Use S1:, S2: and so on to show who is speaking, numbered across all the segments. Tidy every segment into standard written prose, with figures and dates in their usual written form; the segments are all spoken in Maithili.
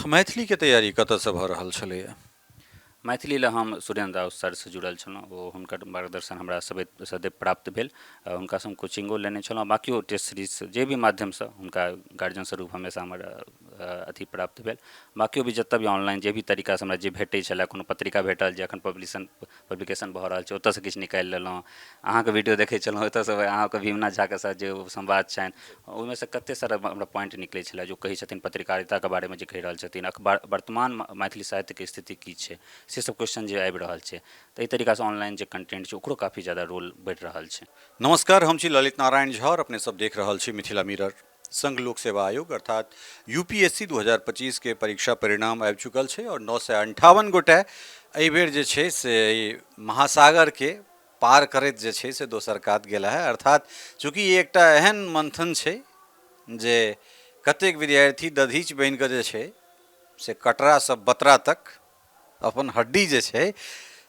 S1: मैथिली के तैयारी कतऽ सँ भऽ रहल छलैए?
S2: मैथिली लए हम सुरेन्द्र राउत सरसँ जुड़ल छलहुँ। ओ हुनकर मार्गदर्शन हमरा सदैव प्राप्त भेल। हुनकासँ हम कोचिंगो लेने छलहुँ। बाकियो टेस्ट सीरीज जे भी माध्यमसँ हुनका गार्जियन स्वरूप हमेशा हमर अथी प्राप्त भेल। बाकियो भी जतऽ भी ऑनलाइन जे भी तरीकासँ हमरा जे भेटै छलै, कोनो पत्रिका भेटल जे एखन पब्लिकेशन भऽ रहल छै ओतऽसँ किछु निकालि लेलहुँ। अहाँके वीडियो देखै छलहुँ, ओतऽसँ अहाँके भीमनाथ झाके साथ जे संवाद छनि ओहिमेसँ कतेक सारा हमरा पॉइंट निकलै छलै, जो कहै छथिन पत्रकारिताके बारेमे जे कहि रहल छथिन, अखबार वर्तमान मैथिली साहित्यके स्थिति की छै, से सब क्वेश्चन जे आबि रहल छै, तऽ एहि तरीकासँ ऑनलाइन जे कंटेंट छै ओकरो काफ़ी ज़्यादा रोल बढ़ि रहल छै।
S1: नमस्कार, हम छी ललित नारायण झा और अपने सब देख रहल छी मिथिला मिरर। संघ लोक सेवा आयोग अर्थात यूपीएससी 2025 के परीक्षा परिणाम आबि चुकल छै और 958 गोटे एहि बेर जे छै से महासागर के पार करैत जे छै से दोसर कात गेला है। अर्थात चूँकि ई एकटा एहन मंथन छै जे कतेक विद्यार्थी दधीच बनि कऽ जे छै से कटरा सँ बतरा तक अपन हड्डी जे छै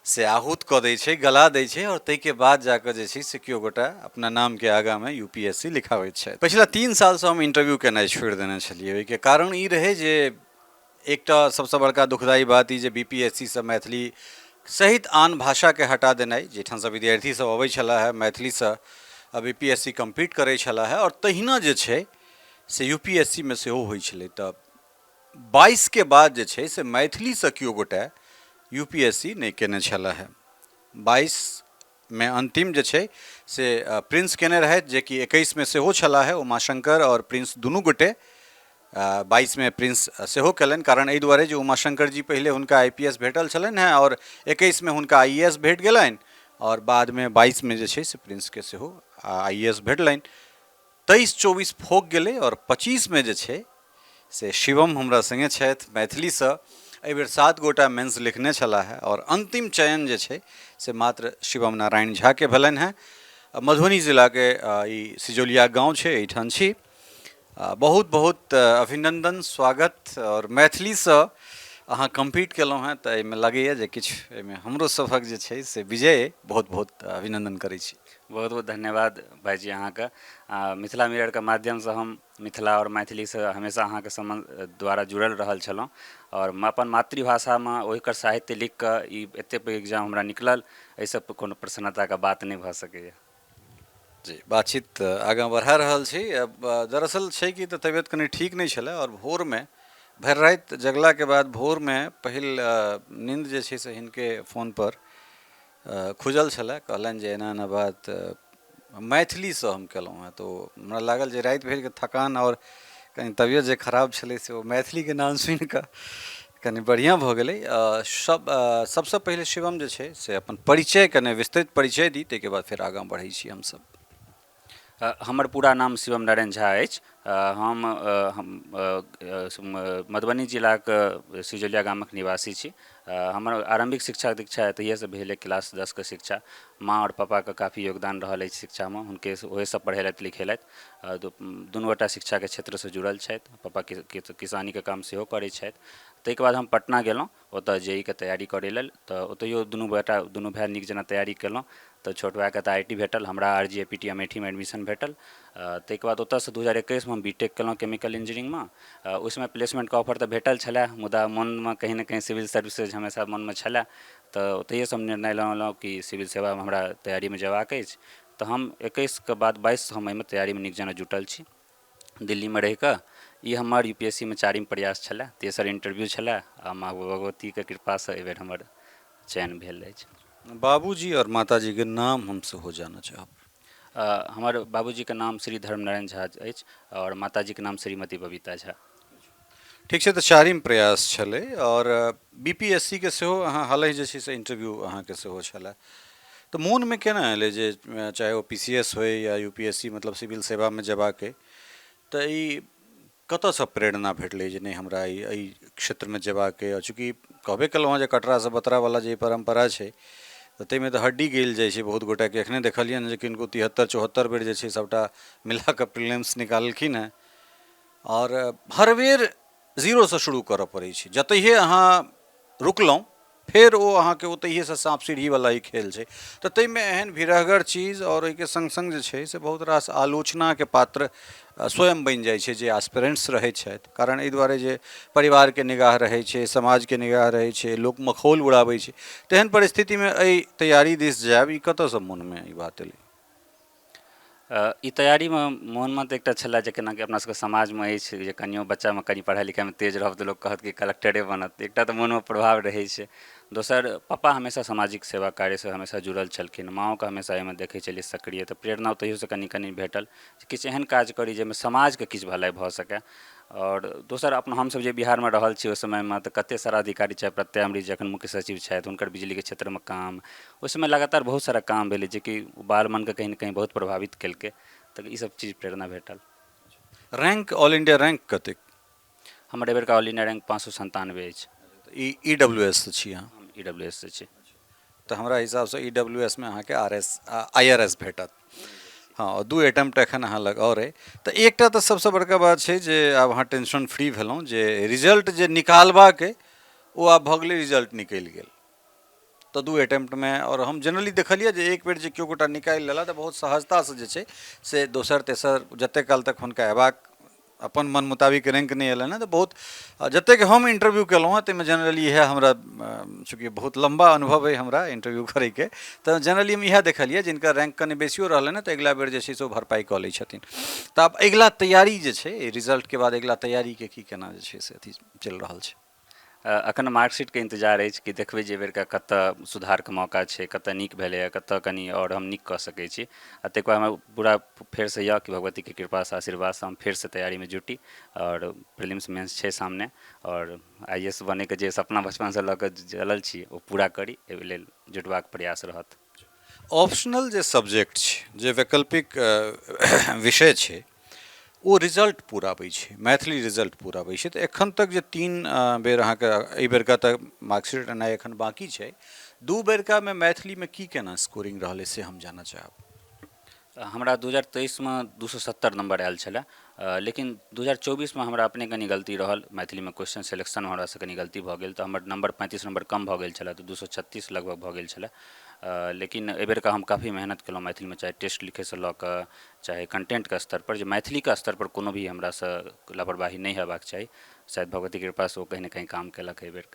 S1: से आहूत कऽ दै छै, गला दै छै और ताहिके बाद जाकऽ जे छै से केओ गोटा अपना नामके आगाँमे यूपीएससी लिखाबैत छथि। पछिला 3 सालसँ हम इंटरव्यू केनाइ छोड़ि देने छलियै। ओहिके कारण ई रहै जे एकटा सबसँ बड़का दुखदायी बात ई जे बीपीएससी सँ मैथिली सहित आन भाषाके हटा देनाइ, जाहिठामसँ विद्यार्थी सब अबै छला है मैथिलीसँ बीपीएससी कम्पीट करै छला है और तहिना जे छै से यूपीएससीमे सेहो होइ छलै। तऽ 22 के बाद जे छै से मैथिलीसँ केओ गोटे यूपीएससी नहि केने छला है। 22 में अंतिम जे छै से प्रिंस केने रहथि, जेकि 21 में सेहो छला है। उमाशंकर और प्रिंस दुनू गोटे 22 में प्रिंस सेहो कयलनि, कारण एहि दुआरे जे उमाशंकर जी पहिले हुनका आईपीएस भेटल छलनि हैं और 21 में हुनका आईएएस भेट गेलनि और बाद में 22 में जे छै से प्रिंस के सेहो आईएएस भेटलनि। 23-24 फोक गेलै और 25 में जे छै से शिवम हमरा संगे छथि मैथिलीसँ। एहि बेर 7 गोटा मेंस लिखने छला है और अंतिम चयन जे छै से मात्र शिवम नारायण झा के भेलनि हैं। मधुबनी जिलाके ई सिजौलिया गाँव छै, एहिठाम छी। बहुत बहुत अभिनंदन, स्वागत। और मैथिलीसँ अहाँ कम्पीट केलहुँ हैं तऽ एहिमे लगैए जे किछु एहिमे हमरो सभक जे छै से विजय। बहुत बहुत अभिनंदन करै छी।
S2: बहुत बहुत धन्यवाद भाईजी अहाँके। मिथिला मिररके माध्यमसँ हम मिथिला और मैथिलीसँ हमेशा अहाँके सम्बन्ध द्वारा जुड़ल रहल छलहुँ और अपन मातृभाषामे ओकर साहित्य लिख कऽ ई एतेक पैघ एग्जाम हमरा निकलल, एहिसँ कोनो प्रसन्नताके बात नहि भऽ सकैए।
S1: जी, बातचीत आगाँ बढ़ा रहल छी। दरअसल छै कि तऽ तबियत कनि ठीक नहीं छलै और भोर में भरि राति जगला के बाद भोर में पहिल नींद जे छै से हिनके फोन पर खुजल छलै। कहलनि जे एना एना बात मैथिलीसँ हम केलहुँ हैं, तो हमरा लागल जे राति भरि के थकान और कनि तबियत जे खराब छलै से ओ मैथिलीके नाम सुनि कऽ कनि बढ़िआँ भऽ गेलै। सबसँ पहिले शिवम जे छै से अपन परिचय कने विस्तृत परिचय दी, ताहिके बाद फेर आगाँ बढ़ै छी हमसब।
S2: हमर पूरा नाम शिवम नारायण झा अछि। हम मधुबनी जिलाके सिजौलिया गामक निवासी छी। हमर आरंभिक शिक्षा दीक्षा एतहिएसँ भेल है, क्लास 10 के शिक्षा। माँ और पापाके काफ़ी योगदान रहल अछि शिक्षामे, हुनके ओहे सब पढ़ेलथि लिखेलथि। दुनू गोटा शिक्षाके क्षेत्रसँ जुड़ल छथि। पापा किसानीके काम सेहो करै छथि। ताहिके बाद हम पटना गेलहुँ ओतऽ जेईके तैयारी करै लेल, तऽ ओतहियो दुनू भाइ नीक जेना तैयारी केलहुँ। तऽ छोट भाइके तऽ आईटी भेटल, हमरा आरजीएपीटी अमेठीमे एडमिशन भेटल। ताहिके बाद ओतऽसँ 2021 में बीटेक केलहुँ केमिकल इंजीनियरिंगमे। उसमें प्लेसमेंटके ऑफर तऽ भेटल छलै, मुदा मोनमे कहीं ना कहीं सिविल सर्विसेज हमेशा मनमे छलै। तऽ ओतहिएसँ हम निर्णय लेलहुँ कि सिविल सेवामे हमरा तैयारीमे जेबाक अछि। तऽ हम 21 के बाद 22 हम एहिमे तैयारीमे नीक जेना जुटल छी दिल्लीमे रहि कऽ। ई हमर यूपीएससीमे 4म प्रयास छलै, तेसर इंटरव्यू छलै आ माँ भगवतीके कृपासँ एहि बेर हमर चयन भेल अछि।
S1: बाबूजी और माताजी के नाम हम सेहो जानऽ चाहब।
S2: हमर बाबूजीके नाम श्री धर्मनारायण झा अछि और माताजीके नाम श्रीमती बबीता झा।
S1: ठीक छै, तऽ 4म प्रयास छलै और बीपीएससी के सेहो अहाँ हालहि जे छै से इंटरव्यू अहाँके सेहो छलै। तऽ मोनमे केना एलै जे चाहे ओ पीसीएस होय या यूपीएससी मतलब सिविल सेवामे जेबाके, तऽ ई कतऽसँ प्रेरणा भेटलै जे नहि हमरा एहि क्षेत्रमे जेबाके? चूँकि कहबे केलहुँ हँ जे कटरासँ बतरावला जे परम्परा छै तऽ ताहिमे तऽ हड्डी गैल जाइ छै। बहुत गोटाके एखने देखलियनि जे किनको 73-74 बेर जे छै सबटा मिला कऽ प्रीलिम्स निकाललखिन हैं और हर बेर जीरोसँ शुरू करऽ पड़ै छै। जतहिए अहाँ रुकलहुँ फिर वो अहाँके ओतहिएसँ साँप सीढ़ीवला ही खेल छै। तऽ ताहिमे एहन भिरहगर चीज और ओहिके संग संग जे छै से बहुत रास आलोचनाके पात्र स्वयं बनि जाइ छै जे एस्पिरेंट्स रहै छथि। कारण एहि दुआरे जे परिवारके निगाह रहै छै, समाजके निगाह रहै छै, लोक मखौल उड़ाबै छै। तेहन परिस्थितिमे एहि तैयारी दिस जायब ई कतयसँ मोनमे ई बात एलै?
S2: ई तैयारीमे मोनमे तऽ एकटा छलए जे केनाकि अपना सबके समाजमे अछि जे कनियो बच्चामे कनि पढ़ाइ लिखाइमे तेज रहब तऽ लोक कहत कि कलेक्टरे बनत, एकटा तऽ मोनमे प्रभाव रहै छै। दोसर, पप्पा हमेशा सामाजिक सेवा कार्यसँ हमेशा जुड़ल छलखिन, माँओके हमेशा एहिमे देखै छलियै सक्रिय, तऽ प्रेरणा ओतहियोसँ कनि कनि भेटल जे किछु एहन काज करी जाहिमे समाजके किछु भलाइ भऽ सकै। और दोसर, अपन हमसब जे बिहारमे रहल छी ओहि समयमे तऽ कतेक सारा अधिकारी चाहे प्रत्यामरी जखन मुख्य सचिव छथि हुनकर बिजलीके क्षेत्रमे काम, ओहि समय लगातार बहुत सारा काम भेलै जेकि बाल मनके कहीं ना कहीं बहुत प्रभावित केलकै। तऽ ई सब चीज प्रेरणा भेटल।
S1: रैंक, ऑल इंडिया रैंक कतेक?
S2: हमर एहि बेरका ऑल इंडिया रैंक 597 अछि।
S1: ई डब्ल्यू एस सँ छी अहाँ?
S2: हम EWS से छी।
S1: तऽ हमरा हिसाबसँ ई डब्ल्यू एस मे अहाँके IRS भेटत। हाँ, 2 अटेम्प्ट एखन अहाँ लग और अइ। तऽ एकटा तऽ सबसँ बड़का बात छै जे आब अहाँ टेंशन फ्री भेलहुँ जे रिजल्ट जे निकालबाक अइ ओ आब भऽ गेलै, रिजल्ट निकलि गेल। तऽ 2 अटेम्प्टमे, और हम जनरली देखलियै जे एक बेर जे केओ गोटा निकालि लेला तऽ बहुत सहजतासँ जे छै से दोसर तेसर जतेक काल तक हुनका अयबाक अपन मन मुताबिक रैंक नहि एलनि हँ तऽ बहुत, जतेक हम इंटरव्यू केलहुँ हँ ताहिमे जनरली इएह हमरा, चूँकि बहुत लम्बा अनुभव अइ हमरा इंटरव्यू करैके, तऽ जनरली हम इएह देखलियै जिनका रैंक कनि बेसियो रहलनि हँ तऽ अगिला बेर जे छै से ओ भरपाई कऽ लै छथिन। तऽ आब अगिला तैयारी जे छै रिजल्टके बाद अगिला तैयारीके की केना जे छै से अथी चलि रहल छै?
S2: एखन मार्कशीटके इंतजार अछि कि देखबै जे एहि बेरका कतऽ सुधारके मौका छै, कतऽ नीक भेलैए, कतऽ कनि और हम नीक कऽ सकै छी। आ ताहिके बाद हमरा पूरा फेरसँ यऽ कि भगवतीके कृपासँ आशीर्वादसँ हम फेरसँ तैयारीमे जुटी। और प्रीलिम्स मेंस छै सामने, और IAS बनैके जे सपना बचपनसँ लऽ कऽ चलल छी ओ पूरा करी, एहि लेल जुटबाक प्रयास रहत।
S1: ऑप्शनल जे सब्जेक्ट छै, जे वैकल्पिक विषय छै, ओ रिजल्ट पूराबै छै, मैथिली रिजल्ट पूराबै छै। तऽ एखन तक जे 3 बेर अहाँके एहि बेरका तऽ मार्कशीट एनाइ एखन बाकी छै, 2 बेरकामे मैथिलीमे की केना स्कोरिंग रहलै से हम जानऽ चाहब।
S2: हमरा 2023 में 270 नंबर आयल छलै, लेकिन 2024 में हमरा अपने कनि गलती रहल, मैथिलीमे क्वेश्चन सिलेक्शनमे हमरासँ कनि गलती भऽ गेल तऽ हमर नंबर 35 नंबर कम भऽ गेल छलै, तऽ 236 लगभग भऽ गेल छलै। लेकिन एहि बेरका हम काफ़ी मेहनत केलहुँ मैथिलीमे, चाहे टेस्ट लिखैसँ लऽ कऽ चाहे कंटेंटके स्तर पर, जे मैथिलीके स्तर पर कोनो भी हमरासँ लापरवाही नहि हेबाक चाही। शायद भगवतीके कृपासँ ओ कहीं ना कहीं काम केलक एहि बेर।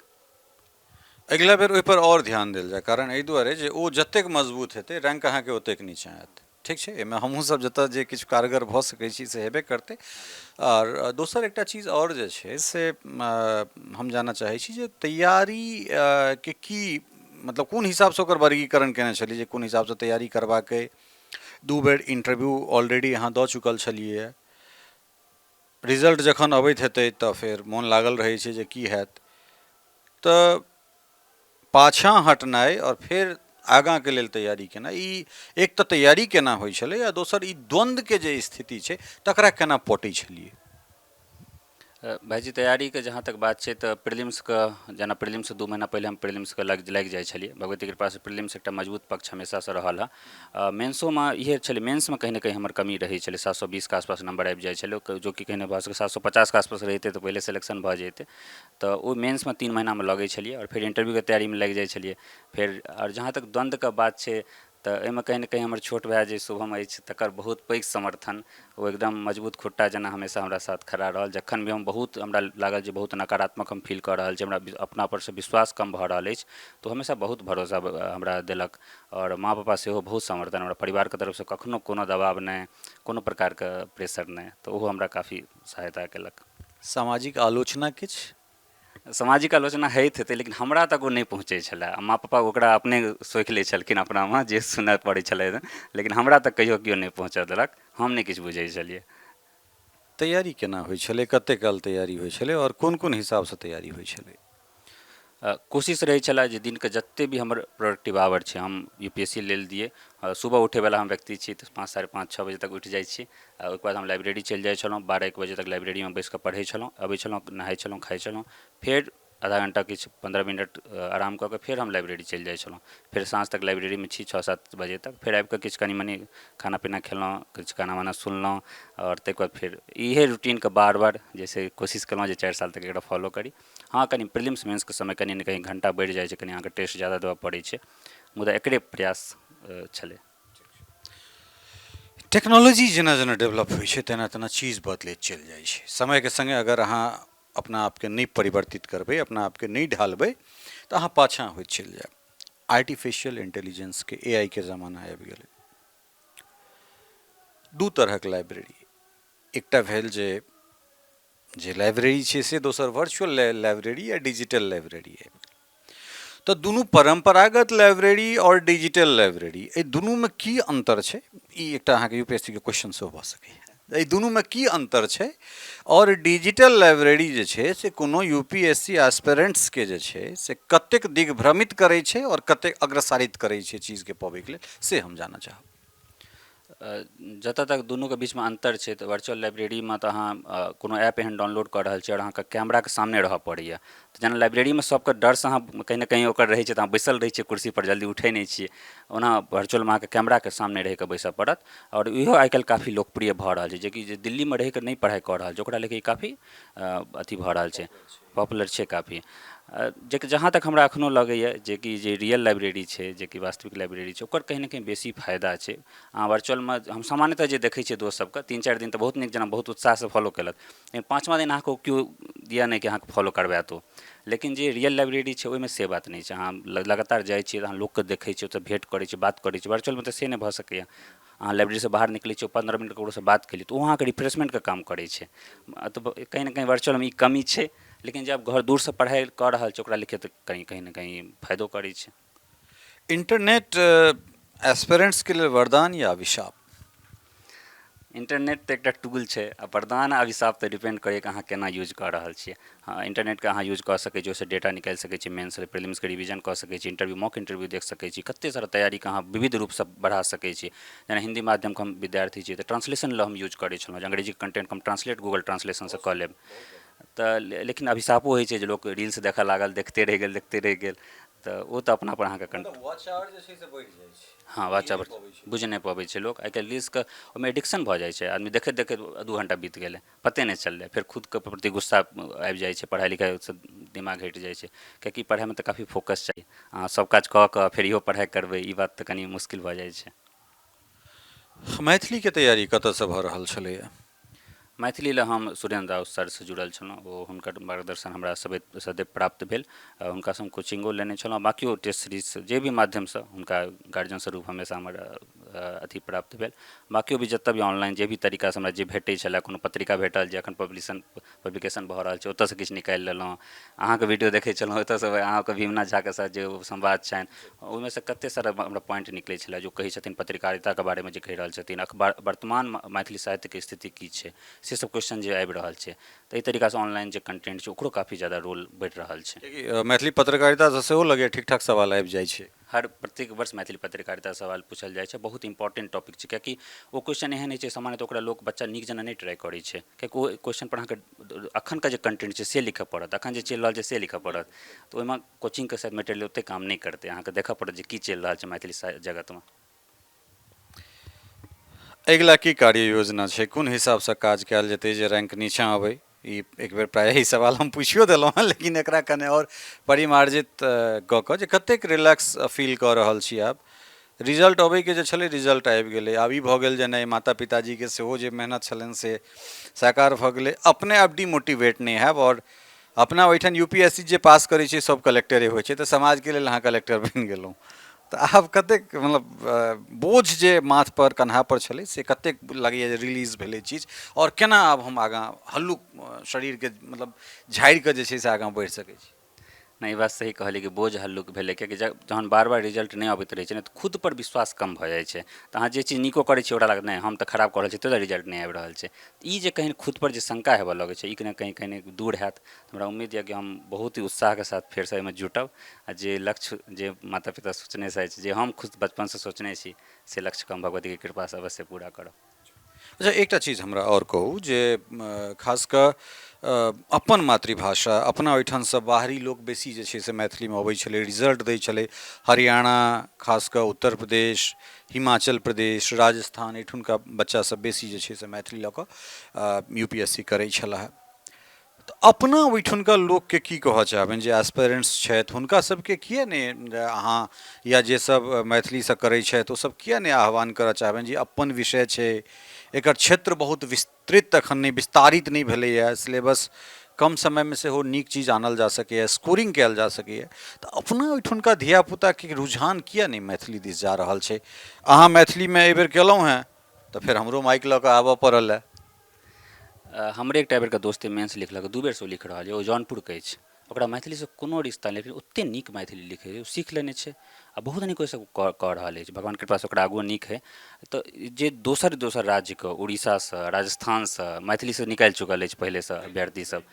S1: अगिला बेर ओहिपर और ध्यान देल जाय, कारण एहि दुआरे जे ओ जतेक मजबूत हेतै रैंक अहाँके ओतेक नीचाँ आयत। ठीक छै, एहिमे हमहूँ सब जतऽ जे किछु कारगर भऽ सकै छी से हेबे करतै। और दोसर एकटा चीज और जे छै से हम जानऽ चाहै छी जे तैयारी के की मतलब कोन हिसाबसँ ओकर वर्गीकरण केने छलियै जे कोन हिसाबसँ तैयारी करबाक अइ? 2 बेर इंटरव्यू ऑलरेडी अहाँ दऽ चुकल छलियै, रिजल्ट जखन अबैत हेतै तऽ फेर मोन लागल रहै छै जे की हैत। तऽ पाछाँ हटनाइ और फेर आगाँके लेल तैयारी केनाइ, ई एक तऽ तैयारी केना होइ छलै आ दोसर ई द्वन्द्वके जे स्थिति छै तकरा केना पटै छलियै?
S2: भाईजी, तैयारीके जहाँ तक बात छै तऽ प्रीलिम्सके, जेना प्रीलिम्ससँ 2 महीना पहिले हम प्रीलिम्सके लागि जाइ छलियै, भगवती कृपासँ प्रीलिम्स एकटा मजबूत पक्ष हमेशासँ रहल हँ। मेंसोमे इहे छलै, मेंसमे कहीं ना कहीं हमर कमी रहै छलै, 720 के आसपास नंबर आबि जाइ छलै, जो कि कहीं ना भऽ सकै 750 के आसपास रहितै तऽ पहिले सिलेक्शन भऽ जैतै। तऽ ओ मेंसमे 3 महीनामे लगै छलियै और फिर इंटरव्यूके तैयारीमे लागि जाइ छलियै। फेर और जहाँ तक द्वन्द्वके बात छै तऽ एहिमे कहीं ना कहीं हमर छोट भाइ जे शुभम अछि तकर बहुत पैघ समर्थन, ओ एकदम मजबूत खुट्टा जेना हमेशा हमरा साथ खड़ा रहल। जखन भी हम बहुत हमरा लागल जे बहुत नकारात्मक हम फील कऽ रहल छी, हमरा अपना परसँ विश्वास कम भऽ रहल अछि, तऽ हमेशा बहुत भरोसा हमरा देलक। और माँ पप्पा सेहो बहुत समर्थन, हमरा परिवारके तरफसँ कखनो कोनो दबाव नहि, कोनो प्रकारके प्रेशर नहि, तऽ ओहो हमरा काफ़ी सहायता केलक।
S1: सामाजिक आलोचना किछु?
S2: सामाजिक आलोचना होइत हेतै लेकिन हमरा तक ओ नहि पहुँचै छलै। माँ पप्पा ओकरा अपने सोखि लै छलखिन अपनामे जे सुनऽ पड़ै छलै, लेकिन हमरा तक कहियो केओ नहि पहुँचऽ देलक, हम नहि किछु बुझै छलियै।
S1: तैयारी केना होइ छलै, कतेक काल तैयारी होइ छलै और कोन कोन हिसाबसँ तैयारी होइ छलै?
S2: कोशिश रहै छलै जे दिनके जतेक भी हमर प्रोडक्टिव आवर छै हम UPSC लेल दिए। सुबह उठैवला हम व्यक्ति छी तऽ 5, साढ़े 5, 6 बजे तक उठि जाइ छी। ओहिके बाद हम लाइब्रेरी चलि जाइ छलहुँ, 12, 1 बजे तक लाइब्रेरीमे बैसि कऽ पढ़ै छलहुँ, अबै छलहुँ, नहाइ छलहुँ, खाइ छलहुँ, फेर आधा घंटा किछु 15 मिनट आराम कऽ के फेर हम लाइब्रेरी चलि जाइ छलहुँ। फेर साँझ तक लाइब्रेरीमे छी, 6-7 बजे तक। फेर आबि कऽ किछु कनि मनि खाना पीना खेलहुँ, किछु गाना वाना सुनलहुँ, आओर ताहिके बाद फेर इहे रूटीनके बार बार जैसे कोशिश केलहुँ जे 4 साल तक एकरा फॉलो करी। हाँ, कनि प्रीलिम्स मेंसके समय कनि ने कनि घंटा बढ़ि जाइ छै, कनि अहाँके टेस्ट ज़्यादा देबऽ पड़ै छै, मुदा एकरे प्रयास छलै।
S1: टेक्नोलॉजी जेना जेना डेवलप होइ छै तेना तेना चीज बदलैत चलि जाइ छै। समयके संगे अगर अहाँ अपना आपके नहीं परिवर्तित करबै, अपना आपके नहीं ढालबै, तऽ अहाँ पाछाँ होइत चलि जायब। आर्टिफिशियल इंटेलिजेंसके AI के ज़माना आबि गेलै। दू तरहक लाइब्रेरी, एकटा भेल जे लाइब्रेरी छै से, दोसर वर्चुअल लाइब्रेरी या डिजिटल लाइब्रेरी आबि गेल। तऽ दुनू परम्परागत लाइब्रेरी और डिजिटल लाइब्रेरी, एहि दुनूमे की अंतर छै? ई एकटा अहाँके यूपीएससी के क्वेश्चन सेहो भऽ सकैए। एहि दुनूमे की अंतर छै, और डिजिटल लाइब्रेरी जे छै से कोनो यूपीएससी एस्पिरेंट्सके जे छै से कतेक दिग्भ्रमित करै छै और कतेक अग्रसारित करै छै चीजके पबैके लेल, से हम जानऽ चाहब।
S2: जतऽ तक दुनूके बीचमे अंतर छै तऽ वर्चुअल लाइब्रेरीमे तऽ अहाँ कोनो ऐप एहन डाउनलोड कऽ रहल छी और अहाँके कैमराके सामने रहऽ पड़ैए। तऽ जेना लाइब्रेरीमे सबके डरसँ अहाँ कहीं ना कहीं ओकर रहै छै, तऽ अहाँ बैसल रहै छियै कुर्सीपर, जल्दी उठै नहि छियै। ओना वर्चुअलमे अहाँके कैमराके सामने रहिके बैसऽ पड़त। और इहो आइ काल्हि काफ़ी लोकप्रिय भऽ रहल छै, जेकि जे दिल्लीमे रहिके नहीं पढ़ाइ कऽ रहल छै ओकरा लेके ई काफ़ी अथी भऽ रहल छै, पॉपुलर छै काफ़ी। जेकि जहाँ तक हमरा एखनो लगैए जेकि जे रियल लाइब्रेरी छै, जेकि वास्तविक लाइब्रेरी छै, ओकर कहीं ना कहीं बेसी फायदा छै। अहाँ वर्चुअलमे हम सामान्यतः जे देखै छियै दोस्त सबके 3-4 दिन तऽ बहुत नीक जेना बहुत उत्साहसँ फॉलो केलक, लेकिन 5वाँ दिन अहाँके केओ दिया नहि कि अहाँके फॉलो करबाएत ओ। लेकिन जे रियल लाइब्रेरी छै ओहिमे से बात नहि छै। अहाँ लगातार जाइ छियै तऽ अहाँ लोकके देखै छियै, ओतऽ भेँट करै छियै, बात करै छियै। वर्चुअलमे तऽ से नहि भऽ सकैए। अहाँ लाइब्रेरीसँ बाहर निकलै छियै, 15 मिनट ककरोसँ बात केलियै तऽ ओ अहाँके रिफ्रेशमेंटके काम करै छै। तऽ कहीं ना कहीं वर्चुअलमे ई कमी छै, लेकिन जब घर दूरसँ पढ़ाइ कऽ रहल छै ओकरा लिखे तऽ कहीं ना कहीं फायदो करै छै।
S1: इंटरनेट एस्पिरेंट्सके लेल वरदान या अभिशाप?
S2: इंटरनेट तऽ एकटा टूल छै, आ वरदान आ अभिशाप तऽ डिपेंड करैए कि अहाँ केना यूज कऽ रहल छियै। हाँ, इंटरनेटके अहाँ यूज कऽ सकै छी, ओहिसँ डेटा निकालि सकै छी, मेंस प्रीलिम्सके रिवीजन कऽ सकै छी, इंटरव्यू मॉक इंटरव्यू देख सकै छी, कतेक सारा तैयारीके अहाँ विविध रूपसँ बढ़ा सकै छी। जेना हिंदी माध्यमके हम विद्यार्थी छी तऽ ट्रांसलेशन लए हम यूज करै छलहुँ, जे अंग्रेजी कंटेंट हम ट्रांसलेट गूगल ट्रांसलेशनसँ कऽ लेब। तऽ लेकिन अभिशापो होइ छै जे लोक रील्स देखऽ लागल, देखते रहि गेल, देखते रहि गेल। तऽ ओ तऽ अपनापर अहाँके
S1: वॉच आवर जे छै से बढ़ि जाइ छै,
S2: हाँ, वाट्सएप बुझि नहि पबै छै लोक। आइ काल्हि रील्सके ओहिमे एडिक्शन भऽ जाइ छै, आदमी देखैत देखैत 2 घंटा बीत गेलै, पते नहि चललै। फेर खुदके प्रति गुस्सा आबि जाइ छै, पढ़ाइ लिखाइसँ दिमाग हटि जाइ छै, कियाकि पढ़ाइमे तऽ काफ़ी फोकस चाही। अहाँ सब काज कऽ कऽ फेर इहो पढ़ाइ करबै, ई बात तऽ कनि मुश्किल भऽ जाइ छै।
S1: मैथिलीके तैयारी कतऽसँ भऽ रहल छलैए?
S2: मैथिली लए हम सुरेन्द्र राउत सरसँ जुड़ल छलहुँ, ओ हुनकर मार्गदर्शन हमरा सदैव प्राप्त भेल। हुनकासँ हम कोचिंगो लेने छलहुँ, बाकियो टेस्ट सीरीज जे भी माध्यमसँ हुनका गार्जियन स्वरूप हमेशा हमर अथी प्राप्त भेल। बाकियो भी जतऽ भी ऑनलाइन जे भी तरीकासँ हमरा जे भेटै छलै, कोनो पत्रिका भेटल जे एखन पब्लिकेशन भऽ रहल छै ओतऽसँ किछु निकालि लेलहुँ। अहाँके वीडियो देखै छलहुँ, ओतऽसँ अहाँके भीमनाथ झाके साथ जे संवाद छनि ओहिमेसँ कतेक सारा हमरा पॉइंट निकलै छलै, जो कहै छथिन पत्रकारिताके बारेमे जे कहि रहल छथिन, अखबार वर्तमान मैथिली साहित्यके स्थिति की छै, से सब क्वेश्चन जे आबि रहल छै। तऽ एहि तरीकासँ ऑनलाइन जे कंटेंट छै ओकरो काफ़ी ज़्यादा रोल बढ़ि रहल छै।
S1: कियाकि मैथिली पत्रकारितासँ सेहो लगैए ठीक ठाक सवाल आबि जाइ छै।
S2: हर प्रत्येक वर्ष मैथिली पत्रकारिता सवाल पूछल जाइ छै, बहुत इंपॉर्टेंट टॉपिक छै, कियाकि ओ क्वेश्चन एहन होइ छै सामान्यतः ओकरा लोक बच्चा नीक जेना नहि ट्राई करै छै, कियाकि ओ क्वेश्चन पर अहाँके अखनका जे कंटेंट छै से लिखऽ पड़त, अखन जे चलि रहल छै से लिखऽ पड़त। तऽ ओहिमे कोचिंगके साथ मेटेरियल ओतेक काम नहि करतै, अहाँके देखऽ पड़त जे की चलि रहल छै मैथिली जगतमे।
S1: अगिला की कार्य योजना छै? कोन हिसाबसँ काज कयल जेतै जे रैंक नीचाँ अबै? ई एक बेर प्रायः ई सवाल हम पूछियो देलहुँ हँ, लेकिन एकरा कने और परिमार्जित कऽ कऽ जे कतेक रिलैक्स फील कऽ रहल छी आब? रिजल्ट अबैके जे छलै रिजल्ट आबि गेलै, आब ई भऽ गेल जे नहि माता पिताजीके सेहो जे मेहनत छलनि से साकार भऽ गेलै। अपने आप डिमोटिवेट नहि हैब, और अपना ओहिठाम यूपीएससी जे पास करै छै सब कलेक्टरे होइ छै, तऽ समाजके लेल अहाँ कलेक्टर बनि गेलहुँ। तऽ आब कतेक मतलब बोझ जे माथ पर कन्हा पर छलै से कतेक लगैए जे रिलीज भेलै चीज, और केना आब हम आगाँ हल्लुक शरीरके मतलब झाड़ि कऽ जे छै से आगाँ बढ़ि सकै छी?
S2: नहि, ई बात सही कहलियै कि बोझ हल्लुक भेलै, कियाकि जहन बार बार रिजल्ट नहि अबैत रहै छै ने तऽ खुद पर विश्वास कम भऽ जाइ छै। तऽ अहाँ जे चीज नीको करै छियै ओकरा लागत नहि हम तऽ खराब कऽ रहल छी, ताहि रिजल्ट नहि आबि रहल छै। ई जे कहीं खुद पर जे शंका हेबऽ लगै छै, ई कहीं दूर हैत। हमरा उम्मीद यऽ कि हम बहुत ही उत्साहके साथ फेरसँ एहिमे जुटब, आ जे लक्ष्य जे माता पिता सोचने अछि, जे हम खुद बचपनसँ सोचने छी, से लक्ष्यके हम भगवतीके कृपासँ अवश्य पूरा करब।
S1: अच्छा एकटा चीज हमरा और कहू जे खास कऽ अपन मातृभाषा अपना ओहिठामसँ बाहरी लोक बेसी जे छै से मैथिलीमे अबै छलै रिजल्ट दै छलै हरियाणा खास कऽ उत्तर प्रदेश हिमाचल प्रदेश राजस्थान एहिठुनका बच्चासभ बेसी जे छै से मैथिली लऽ कऽ यूपीएससी करै छलाह। तऽ अपना ओहिठुनका लोकके की कहऽ चाहबनि जे एस्पायरेंट्स छथि हुनका सबके किए नहि अहाँ या जे सब मैथिलीसँ करै छथि ओ सब किए नहि आह्वान करऽ चाहबनि जे अपन विषय छै एकर क्षेत्र बहुत विस्तृत एखन नहि विस्तारित नहि भेलैए सिलेबस कम समयमे सेहो नीक चीज आनल जा सकैए स्कोरिंग कयल जा सकैए तऽ अपना ओहिठुनका धियापुताके रुझान किए नहि मैथिली दिस जा रहल छै। अहाँ मैथिलीमे एहिबेर केलहुँ हेँ तऽ फेर हमरो माइक लऽ कऽ आबऽ पड़ल है।
S2: हमरे एकटा बेरके दोस्ते मेंस लिखलक 2 बेरसँ ओ लिख रहल यऽ ओ जौनपुरके अछि ओकरा मैथिलीसँ कोनो रिश्ता नहि लेकिन ओतेक नीक मैथिली लिखै छै ओ सीख लेने छै आ बहुत नीक ओहिसँ कऽ रहल अछि भगवान कृपासँ ओकरा आगू नीक हइ। तऽ जे दोसर दोसर राज्यके उड़ीसासँ राजस्थानसँ मैथिलीसँ निकालि चुकल अछि पहिलेसँ अभ्यर्थीसभ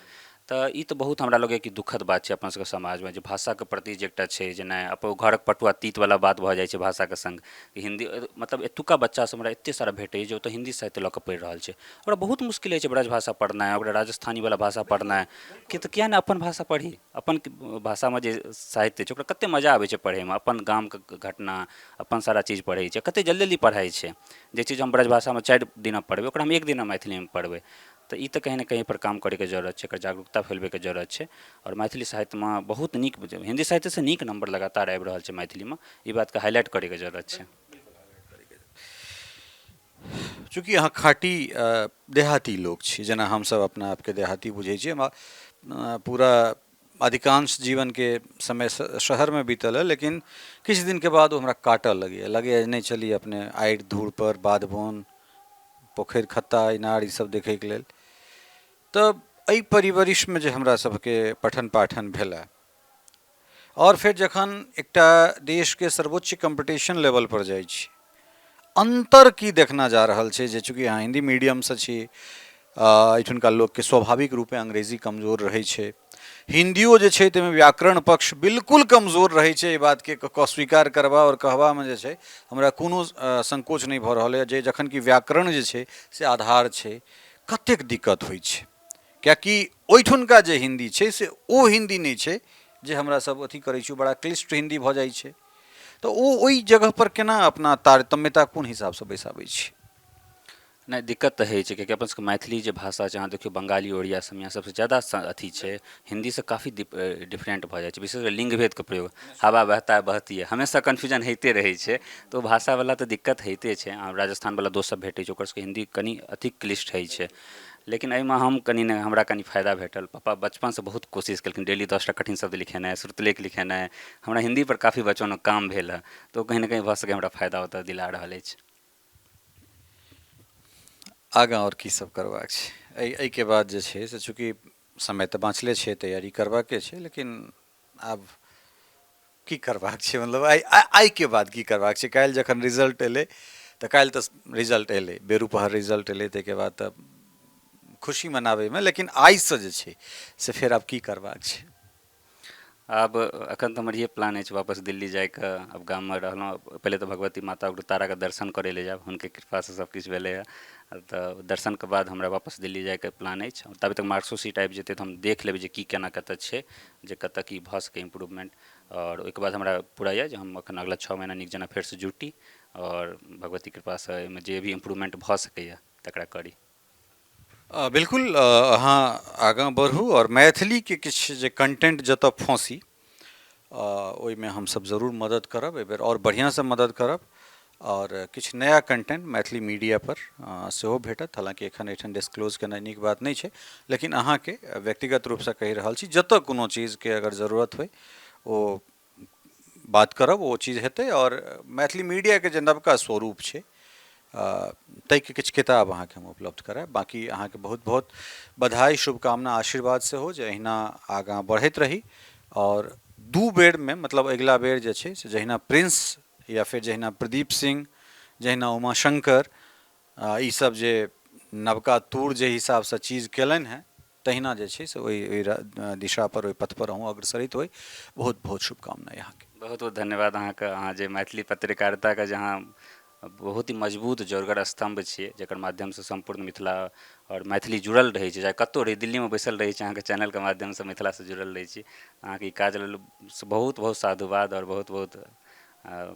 S2: तऽ ई तऽ बहुत हमरा लगैए कि दुखद बात छै अपन सबके समाजमे जे भाषाके प्रति जे एकटा छै जे नहि अपन घरक पटुआ तीतवला बात भऽ जाइ छै भाषाके संग हिन्दी मतलब एतुका बच्चासभ हमरा एतेक सारा भेटैए जे ओतऽ हिन्दी साहित्य लऽ कऽ पढ़ि रहल छै ओकरा बहुत मुश्किल होइ छै ब्रजभाषा पढ़नाइ ओकरा राजस्थानीवला भाषा पढ़नाइ कि तऽ किएक नहि अपन भाषा पढ़ी अपन भाषामे जे साहित्य छै ओकरा कतेक मजा आबै छै पढ़ैमे अपन गामके घटना अपन सारा चीज पढ़ै छै कतेक जल्दी जल्दी पढ़ाइ छै जे चीज हम ब्रजभाषामे 4 दिना पढ़बै ओकरा हम 1 दिना मैथिलीमे पढ़बै तऽ ई तऽ कहीं ना कहीं पर काम करैके जरूरत छै एकर जागरूकता फैलबैके जरूरत छै और मैथिली साहित्यमे बहुत नीक हिन्दी साहित्यसँ नीक नंबर लगातार आबि रहल छै मैथिलीमे ई बातके हाईलाइट करैके जरूरत छै।
S1: चूँकि अहाँ खाँटी देहाती लोक छी जेना हमसभ अपना आपके देहाती बुझै छियै पूरा अधिकांश जीवनके समय शहरमे बीतल है लेकिन किछु दिनके बाद ओ हमरा काटऽ लगैए नहि चली अपने आड़ि धूड़ पर बाध बोन पोखरि खत्ता इनार ईसब देखैके लेल। तऽ एहि परिवरिशमे जे हमरा सबके पठन पाठन भेलए और फिर जखन एकटा देशके सर्वोच्च कम्पटिशन लेवल पर जाइ छी अंतर की देखना जा रहल छै जे चूँकि अहाँ हिंदी मीडियमसँ छी एहिठुनका लोकके स्वाभाविक रूपे अंग्रेजी कमजोर रहै छै हिंदियो जे छै ताहिमे व्याकरण पक्ष बिल्कुल कमजोर रहै छै एहि बातके स्वीकार करबा और कहबामे जे छै हमरा कोनो संकोच नहि भऽ रहल है जे जखन कि व्याकरण जे छै से आधार छै कतेक दिक्कत होइ छै किएकि ओहिठुनका जे हिंदी छै से ओ हिंदी नहि छै जे हमरा सब अथी करै छी बड़ा क्लिष्ट हिंदी भऽ जाइ छै तऽ ओ ओहि जगह पर केना अपना तारतम्यता कोन हिसाबसँ बैसाबै छी।
S2: नहीं दिक्कत तऽ होइ छै कियाकि अपन सबके मैथिली जे भाषा छै अहाँ देखियौ बंगाली ओड़िया सब यहाँ सबसँ ज़्यादा अथी छै हिन्दीसँ काफ़ी डिफरेंट भऽ जाइ छै विशेष कऽ लिंग भेदके प्रयोग हवा बहता है बहती है हमेशा कन्फ्यूजन होइते रहै छै तऽ ओ भाषावला तऽ दिक्कत होइते छै राजस्थानवला दोस्त सब भेटै छै ओकर सबके हिंदी कनि अति क्लिष्ट होइ छै लेकिन एहिमे हम कनि ने हमरा कनि फायदा भेटल पापा बचपनसँ बहुत कोशिश केलखिन डेली 10टा कठिन शब्द लिखेनाइ श्रुतलेख लिखेनाइ हमरा हिन्दीपर काफ़ी बचपनमे काम भेल हँ तऽ ओ कहीं ना कहीं भऽ सकै हमरा फायदा ओतऽ दिला रहल अछि।
S1: आगाँ और की सब करबाक छै एहिके बाद जे छै से चूँकि समय तऽ बाँचले छै तैयारी करबाके छै लेकिन आब की करबाक छै मतलब आइके बाद की करबाक छै काल्हि जखन रिजल्ट एलै तऽ काल्हि तऽ रिजल्ट एलै बेरूपहर रिजल्ट एलै ताहिके बाद तऽ खुशी मनाबैमे लेकिन आइसँ जे छै से फेर आब की करबाक छै।
S2: आब एखन तऽ हमर इहे प्लान अछि वापस दिल्ली जाइके आब गाममे रहलहुँ पहिले तऽ भगवती माता उग्रताराके दर्शन करै लए जायब हुनके कृपासँ सबकिछु भेलैए तऽ दर्शनके बाद हमरा वापस दिल्ली जाइके प्लान अछि ताबे तक मार्क्सो शीट आबि जेतै तऽ हम देख लेबै जे की केना कतऽ छै जे कतऽ की भऽ सकै इम्प्रूवमेंट और ओहिके बाद हमरा पूरा यऽ जे हम एखन अगिला 6 महीना नीक जेना फेरसँ जुटी और भगवती कृपासँ एहिमे जे भी इम्प्रूवमेंट भऽ सकैए तकरा करी।
S1: बिल्कुल अहाँ आगाँ बढ़ू और मैथिलीके किछु जे कंटेंट जतऽ फँसी ओहिमे हमसब जरूर मदद करब एहिबेर और बढ़िआँसँ मदद करब और किछु नया कंटेंट मैथिली मीडिया पर सेहो भेटत हालांकि एखन एहिठाम डिस्क्लोज केनाइ नीक बात नहि छै लेकिन अहाँके व्यक्तिगत रूपसँ कहि रहल छी जतऽ कोनो चीजके अगर जरूरत होइ ओ बात करब ओ चीज हेतै और मैथिली मीडियाके जे नवका स्वरूप छै ताहिके किछु किताब अहाँके हम उपलब्ध करायब बाकी अहाँके बहुत बहुत बधाई शुभकामना आशीर्वाद सेहो जे अहिना आगाँ बढ़ैत रही और 2 बेरमे मतलब अगिला बेर जे छै से जहिना प्रिंस या फिर जहिना प्रदीप सिंह जहिना उमाशंकर ईसब जे नवका तूर जे हिसाबसँ चीज केलनि हैं तहिना जे छै से ओहि दिशा पर ओहि पथ पर अहूँ अग्रसरित होइ बहुत बहुत शुभकामना अहाँके।
S2: बहुत बहुत धन्यवाद अहाँके अहाँ जे मैथिली पत्रकारिताके जे अहाँ बहुत ही मजबूत जोरगर स्तंभ छियै जकर माध्यमसँ सम्पूर्ण मिथिला और मैथिली जुड़ल रहै छै, चाहे कतौ रही, दिल्लीमे बैसल रहै छी अहाँके चैनलके माध्यमसँ मिथिलासँ जुड़ल रहै छी। अहाँके ई काज लेल बहुत बहुत साधुवाद और बहुत बहुत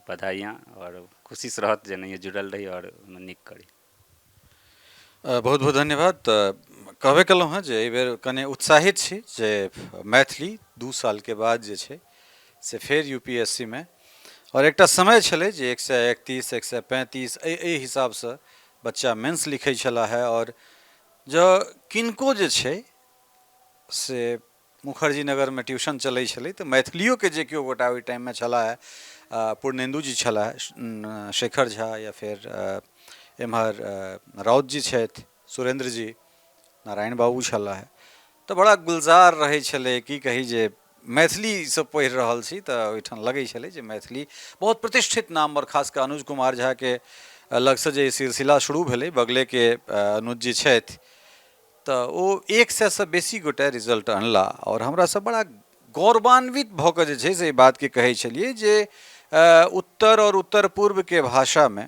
S2: बधाइयाँ, और खुशीसँ रहत जे नहि जुड़ल रही और नीक करी।
S1: बहुत बहुत धन्यवाद। कहबे केलहुँ हँ जे एहि बेर कने उत्साहित छी जे मैथिली 2 सालके बाद जे छै से फेर यूपीएससी में, और एकटा समय छलै जे 131 135 एहि हिसाबसँ बच्चा मेंस लिखै छला है, और जँ किनको जे छै से मुखर्जी नगरमे ट्यूशन चलै छलै तऽ मैथिलियोके जे केओ गोटा ओहि टाइममे छला है, पूर्णेन्दु जी छला, शेखर झा, या फिर एम्हर राउत जी छथि, सुरेंद्र जी, नारायण बाबू छला है, तऽ बड़ा गुलजार रहै छलै। की कही जे मैथिलीसँ पढ़ि रहल छी तऽ ओहिठाम लगै छलै जे मैथिली बहुत प्रतिष्ठित नाम, और खास कऽ अनुज कुमार झाके लगसँ जे सिलसिला शुरू भेलै, बगलेके अनुज जी छथि, तऽ ओ 100सँ बेसी गोटे रिजल्ट अनला, और हमरासँ बड़ा गौरवान्वित भऽ कऽ जे छै से एहि बातके कहै छलियै जे उत्तर और उत्तर पूर्वके भाषामे,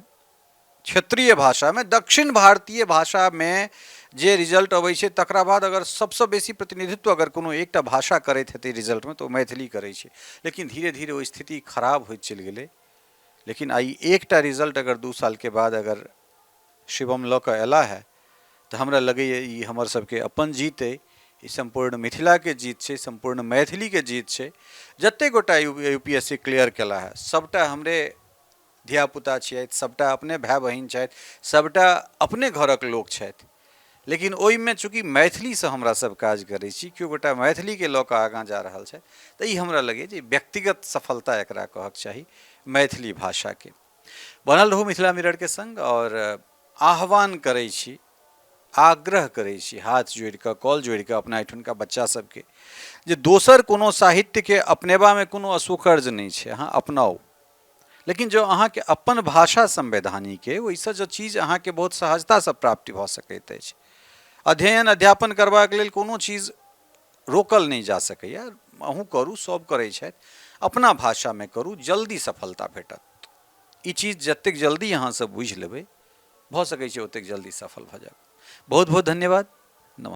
S1: क्षेत्रीय भाषामे, दक्षिण भारतीय भाषामे जे रिजल्ट अबै छै तकरा बाद अगर सबसँ बेसी प्रतिनिधित्व अगर कोनो एकटा भाषा करैत हेतै रिजल्टमे तऽ ओ मैथिली करै छै। लेकिन धीरे धीरे ओ स्थिति खराब होइत चलि गेलै। लेकिन आइ एकटा रिजल्ट अगर 2 सालके बाद अगर शिवम लऽ कऽ अयला है तऽ हमरा लगैए ई हमर सबके अपन जीत अइ, ई सम्पूर्ण मिथिलाके जीत छै, सम्पूर्ण मैथिलीके जीत छै। जतेक गोटा यूपीएससी क्लियर केला है सबटा हमरे धियापुता छथि, सबटा अपने भाय बहिन छथि, सबटा अपने घरक लोक छथि। लेकिन ओहिमे चूँकि मैथिलीसँ हमरा सब काज करै छी, केओ गोटा मैथिलीके लऽ कऽ आगाँ जा रहल छथि, तऽ ई हमरा लगैए जे व्यक्तिगत सफलता एकरा कहक चाही मैथिली भाषाके। बनल रहू मिथिला मिररके संग, और आह्वान करै छी, आग्रह करै छी, हाथ जोड़ि कऽ, कॉल जोड़ि कऽ अपना एहिठुनका बच्चा सबके, जे दोसर कोनो साहित्यके अपनेबामे कोनो असुकर्ज नहि छै, अहाँ अपनाउ। लेकिन जो अहाँके अपन भाषा संवैधानिक अइ, ओहिसँ जो चीज अहाँके बहुत सहजतासँ प्राप्ति भऽ सकैत अछि। अध्ययन अध्यापन करबाक लेल कोनो चीज रोकल नहि जा सकैए, अहूँ करू, सब करै छथि, अपना भाषामे करू, जल्दी सफलता भेटत। ई चीज जतेक जल्दी अहाँसब बुझि लेबै, भऽ सकै छै ओतेक जल्दी सफल भऽ जायब। बहुत बहुत धन्यवाद।